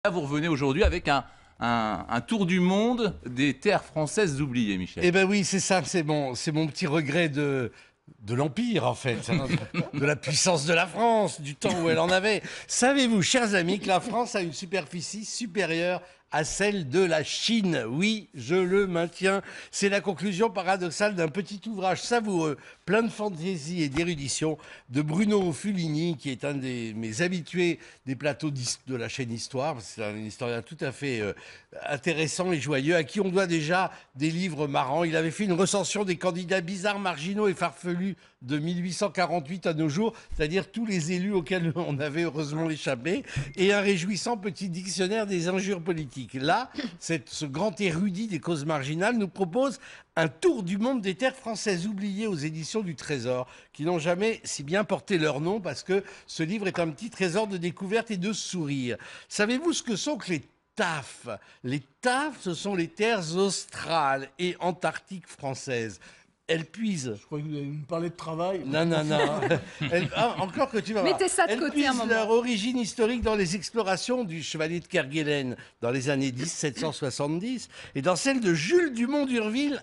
Là, vous revenez aujourd'hui avec un tour du monde des terres françaises oubliées, Michel. Eh ben oui, c'est ça, c'est mon petit regret de l'Empire, en fait, hein, de la puissance de la France, du temps où elle en avait. Savez-vous, chers amis, que la France a une superficie supérieure à celle de la Chine? Oui, je le maintiens. C'est la conclusion paradoxale d'un petit ouvrage savoureux, plein de fantaisie et d'érudition, de Bruno Fuligny, qui est un de mes habitués des plateaux de la chaîne Histoire. C'est un historien tout à fait intéressant et joyeux, à qui on doit déjà des livres marrants. Il avait fait une recension des candidats bizarres, marginaux et farfelus de 1848 à nos jours, c'est-à-dire tous les élus auxquels on avait heureusement échappé, et un réjouissant petit dictionnaire des injures politiques. Là, ce grand érudit des causes marginales nous propose un tour du monde des terres françaises oubliées aux éditions du Trésor, qui n'ont jamais si bien porté leur nom, parce que ce livre est un petit trésor de découverte et de sourire. Savez-vous ce que sont que les TAF? Les TAF, ce sont les terres australes et antarctiques françaises. Elles puisent. Je croyais que vous alliez me parler de travail. Non, non, non. Encore que tu vas voir. Mettez ça de Elles côté un puisent moment. leur origine historique dans les explorations du chevalier de Kerguelen dans les années 1770 et dans celle de Jules Dumont d'Urville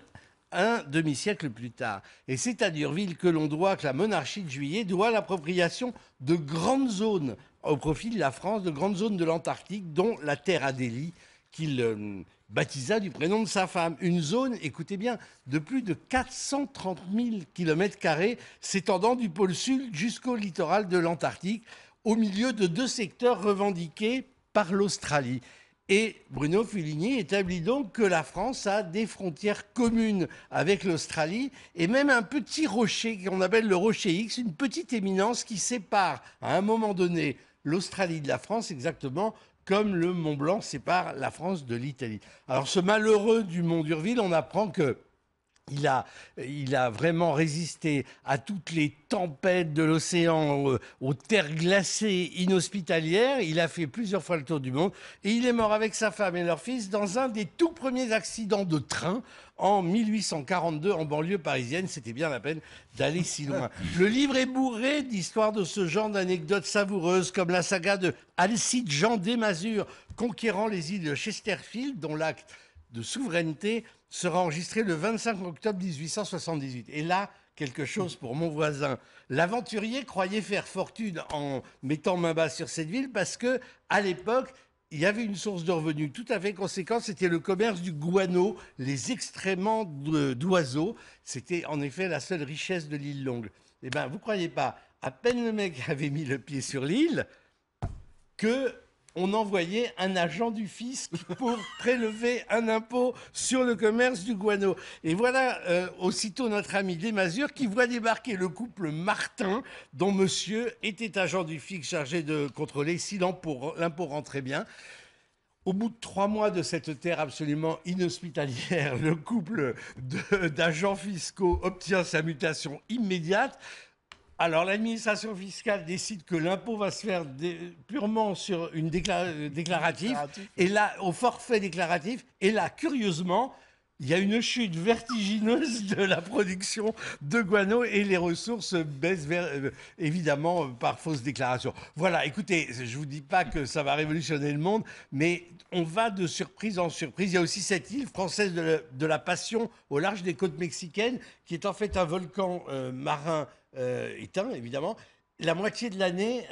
un demi-siècle plus tard. Et c'est à d'Urville que la monarchie de Juillet doit l'appropriation de grandes zones au profit de la France, de grandes zones de l'Antarctique, dont la terre Adélie, qu'il baptisa du prénom de sa femme. Une zone, écoutez bien, de plus de 430 000 km² s'étendant du pôle sud jusqu'au littoral de l'Antarctique, au milieu de deux secteurs revendiqués par l'Australie. Et Bruno Fuligny établit donc que la France a des frontières communes avec l'Australie et même un petit rocher qu'on appelle le rocher X, une petite éminence qui sépare à un moment donné l'Australie de la France, exactement comme le Mont Blanc sépare la France de l'Italie. Alors ce malheureux du Mont d'Urville, on apprend que il a vraiment résisté à toutes les tempêtes de l'océan, aux terres glacées inhospitalières. Il a fait plusieurs fois le tour du monde et il est mort avec sa femme et leur fils dans un des tout premiers accidents de train en 1842 en banlieue parisienne. C'était bien la peine d'aller si loin. Le livre est bourré d'histoires de ce genre d'anecdotes savoureuses comme la saga de Alcide Jean Desmazures conquérant les îles de Chesterfield, dont l'acte de souveraineté sera enregistré le 25 octobre 1878. Et là, quelque chose pour mon voisin. L'aventurier croyait faire fortune en mettant main basse sur cette ville parce que, à l'époque, il y avait une source de revenus tout à fait conséquente, c'était le commerce du guano, les excréments d'oiseaux. C'était en effet la seule richesse de l'île Longue. Eh bien, vous croyez pas, à peine le mec avait mis le pied sur l'île, que on envoyait un agent du fisc pour prélever un impôt sur le commerce du guano. Et voilà aussitôt notre ami Desmazures qui voit débarquer le couple Martin, dont monsieur était agent du fisc chargé de contrôler si l'impôt rentrait bien. Au bout de 3 mois de cette terre absolument inhospitalière, le couple d'agents fiscaux obtient sa mutation immédiate. Alors, l'administration fiscale décide que l'impôt va se faire purement sur une déclaratif, et là, au forfait déclaratif, et là, curieusement, il y a une chute vertigineuse de la production de guano et les ressources baissent évidemment par fausse déclaration. Voilà, écoutez, je ne vous dis pas que ça va révolutionner le monde, mais on va de surprise en surprise. Il y a aussi cette île française de la Passion au large des côtes mexicaines, qui est en fait un volcan marin éteint, évidemment, la moitié de l'année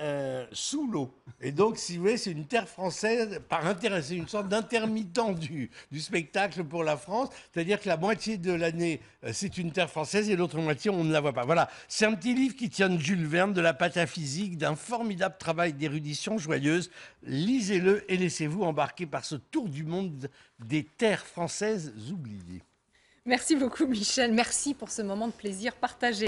sous l'eau. Et donc, si vous voulez, c'est une terre française par intérêt. C'est une sorte d'intermittent du spectacle pour la France. C'est-à-dire que la moitié de l'année, c'est une terre française et l'autre moitié, on ne la voit pas. Voilà, c'est un petit livre qui tient de Jules Verne, de la pataphysique, d'un formidable travail d'érudition joyeuse. Lisez-le et laissez-vous embarquer par ce tour du monde des terres françaises oubliées. Merci beaucoup, Michel. Merci pour ce moment de plaisir partagé.